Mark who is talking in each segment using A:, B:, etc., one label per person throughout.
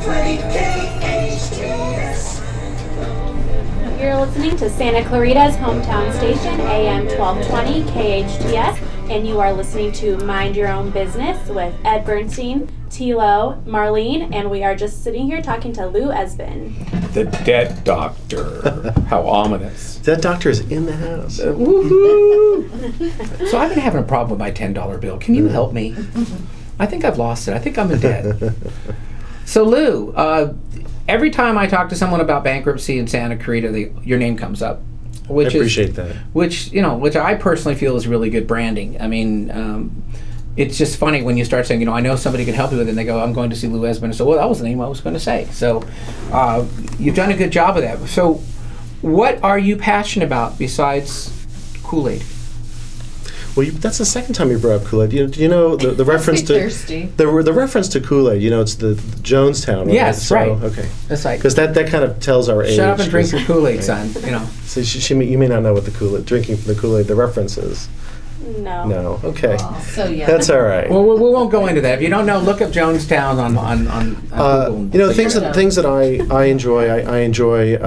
A: Play KHTS.
B: You're listening to Santa Clarita's hometown station, AM 1220 KHTS, and you are listening to Mind Your Own Business with Ed Bernstein, Tilo, Marlene, and we are just sitting here talking to Lou Esbin.
C: The dead doctor. How ominous.
D: That doctor is in the house.
C: Woohoo! So I've been having a problem with my $10 bill. Can you help me? I think I've lost it. I think I'm in debt. So Lou, every time I talk to someone about bankruptcy in Santa Clarita, your name comes up.
D: I appreciate that.
C: Which I personally feel is really good branding. I mean, it's just funny when you start saying, I know somebody can help you with it, and they go, I'm going to see Lou Esbin. So, well, that was the name I was going to say. So, you've done a good job of that. So, what are you passionate about besides Kool-Aid?
D: Well, that's the second time you brought up Kool-Aid. You know the reference to the reference to Kool-Aid. It's the Jonestown. Right?
C: Yes,
D: so,
C: right.
D: Okay,
C: that's right.
D: Because that kind of tells our age.
C: Shut up and drink your Kool-Aid,
D: right.
C: son.
D: So you may not know what the Kool-Aid drinking from the Kool-Aid the reference is.
B: No.
D: No. Okay.
E: Oh, so yeah.
D: That's all right.
C: Well, we won't go into that. If you don't know, look up Jonestown on Google.
D: Things that I enjoy. I enjoy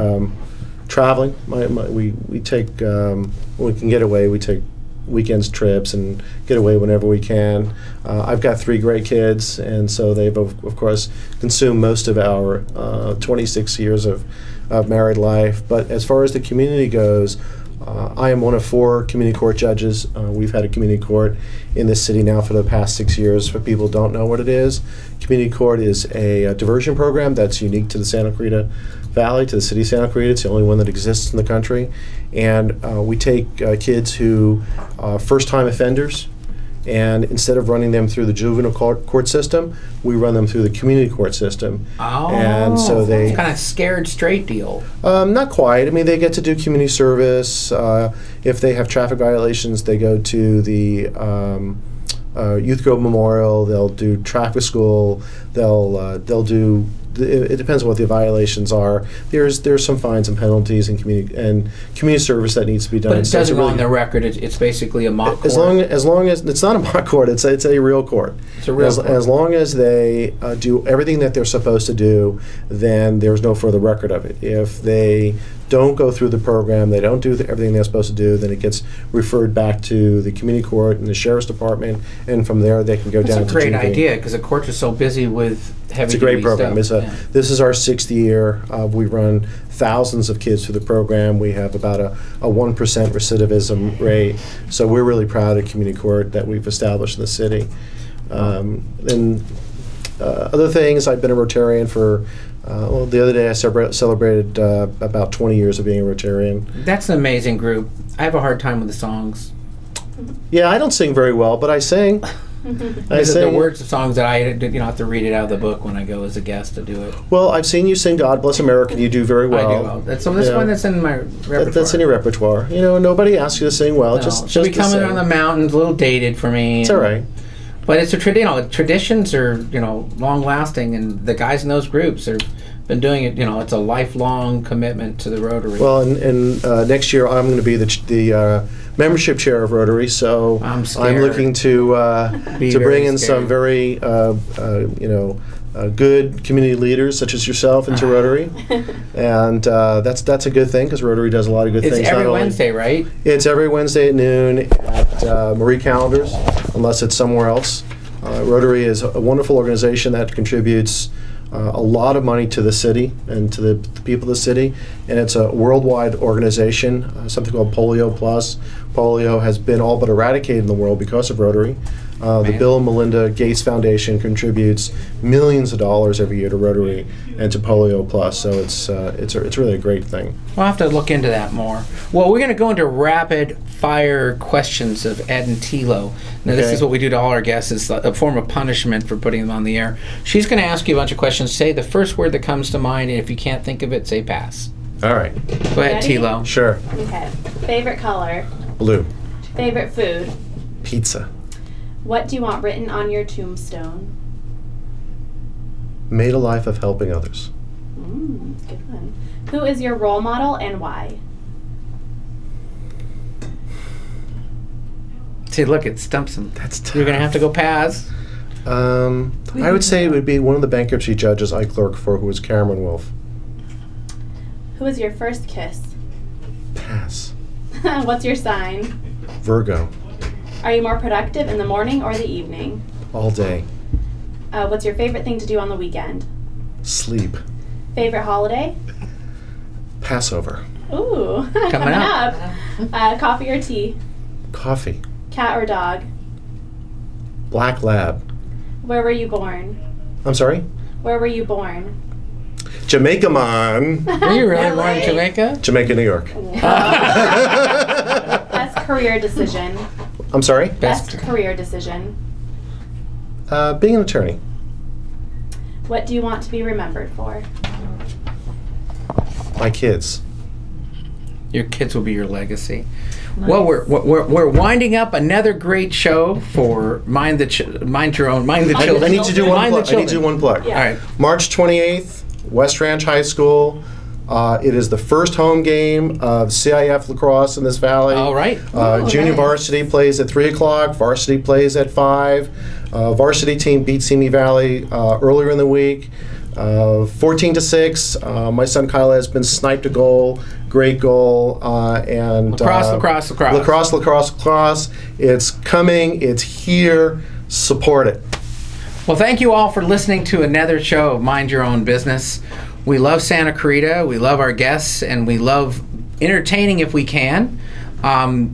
D: traveling. We take when we can get away. We take weekends trips and get away whenever we can. I've got 3 great kids, and so they've of course consumed most of our 26 years of married life. But as far as the community goes, I am one of 4 community court judges. We've had a community court in this city now for the past 6 years. For people who don't know what it is, community court is a diversion program that's unique to the Santa Clarita Valley, to the city of Santa Clarita. It's the only one that exists in the country. And we take kids who first-time offenders, and instead of running them through the juvenile court system, we run them through the community court system.
C: Oh,
D: and so
C: it's kind of scared straight deal.
D: Not quite. I mean, they get to do community service. If they have traffic violations, they go to the Youth Grove Memorial. They'll do traffic school. They'll do. It depends on what the violations are. There's some fines and penalties and community service that needs to be done.
C: But it doesn't go on their record. It's basically a mock court.
D: As long as it's not a mock court, it's a real court.
C: It's a real court.
D: As long as they do everything that they're supposed to do, then there's no further record of it. If they don't go through the program, they don't do everything they're supposed to do, then it gets referred back to the community court and the sheriff's department, and from there they can go down to
C: That's a great
D: juvenile.
C: idea, because the courts are so busy with heavy.
D: It's a great program.
C: Stuff.
D: This is our 6th year. We run thousands of kids through the program. We have about a 1% recidivism rate. So we're really proud of community court that we've established in the city. Other things, I've been a Rotarian for, the other day I celebrated about 20 years of being a Rotarian.
C: That's an amazing group. I have a hard time with the songs.
D: Yeah, I don't sing very well, but I sing.
C: The words of songs that I have to read it out of the book when I go as a guest to do it.
D: Well, I've seen you sing "God Bless America," and you do very well.
C: I do well. So this one that's in my repertoire.
D: That's in your repertoire. Nobody asks you to sing well.
C: No.
D: Just
C: be coming on the mountains, a little dated for me.
D: It's all right.
C: But it's traditions are long lasting, and the guys in those groups have been doing it. It's a lifelong commitment to the Rotary.
D: Well, and next year I'm going to be the membership chair of Rotary, so I'm looking to bring in some very good community leaders such as yourself into Rotary, and that's a good thing, because Rotary does a lot of good things.
C: It's every Wednesday, right?
D: It's every Wednesday at noon at Marie Callender's, unless it's somewhere else. Rotary is a wonderful organization that contributes a lot of money to the city and to the people of the city, and it's a worldwide organization, something called Polio Plus. Polio has been all but eradicated in the world because of Rotary. The Bill and Melinda Gates Foundation contributes millions of dollars every year to Rotary and to Polio Plus, so it's really a great thing.
C: We'll have to look into that more. Well, we're going to go into rapid fire questions of Ed and Tilo. Now, this is what we do to all our guests. It's a form of punishment for putting them on the air. She's going to ask you a bunch of questions. Say the first word that comes to mind, and if you can't think of it, say pass.
D: All right.
C: Go ahead,
B: Ready?
C: Tilo.
D: Sure.
B: Okay. Favorite color?
D: Blue.
B: Favorite food?
D: Pizza.
B: What do you want written on your tombstone?
D: Made a life of helping others.
B: Good one. Who is your role model and why?
C: See, look, it stumps him.
D: That's tough.
C: You're going to have to go pass.
D: I I would say it would be one of the bankruptcy judges I clerked for, who was Cameron Wolf.
B: Who was your first kiss?
D: Pass.
B: What's your sign?
D: Virgo.
B: Are you more productive in the morning or the evening?
D: All day.
B: What's your favorite thing to do on the weekend?
D: Sleep.
B: Favorite holiday?
D: Passover.
B: Ooh, coming up. Coffee or tea?
D: Coffee.
B: Cat or dog?
D: Black lab.
B: Where were you born?
D: I'm sorry?
B: Where were you born?
D: Jamaica, man.
C: Were you really born in Jamaica?
D: Jamaica, New York.
B: Best career decision.
D: I'm sorry?
B: Best career decision.
D: Being an attorney.
B: What do you want to be remembered for?
D: My kids.
C: Your kids will be your legacy. Nice. Well, we're winding up another great show for Mind the Children.
D: I need to do one plug. I need to do one plug.
B: Yeah.
D: All right. March 28th, West Ranch High School. It is the first home game of CIF lacrosse in this valley.
C: All right.
D: Junior
C: nice.
D: varsity plays at 3 o'clock. Varsity plays at 5. Varsity team beat Simi Valley earlier in the week. 14-6. My son Kyle has been sniped a goal. Great goal. And lacrosse. It's coming. It's here. Support it.
C: Well, thank you all for listening to another show of Mind Your Own Business. We love Santa Clarita, we love our guests, and we love entertaining if we can.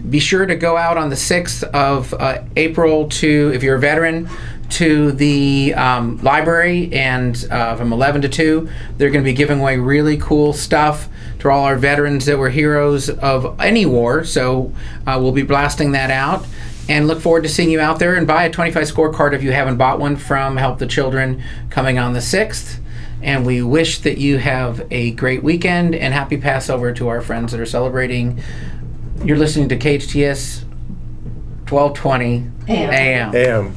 C: Be sure to go out on the 6th of April if you're a veteran, to the library, and from 11 to 2, they're going to be giving away really cool stuff to all our veterans that were heroes of any war. So we'll be blasting that out. And look forward to seeing you out there, and buy a 25 scorecard if you haven't bought one from Help the Children coming on the 6th. And we wish that you have a great weekend, and happy Passover to our friends that are celebrating. You're listening to KHTS 1220 AM.
D: AM.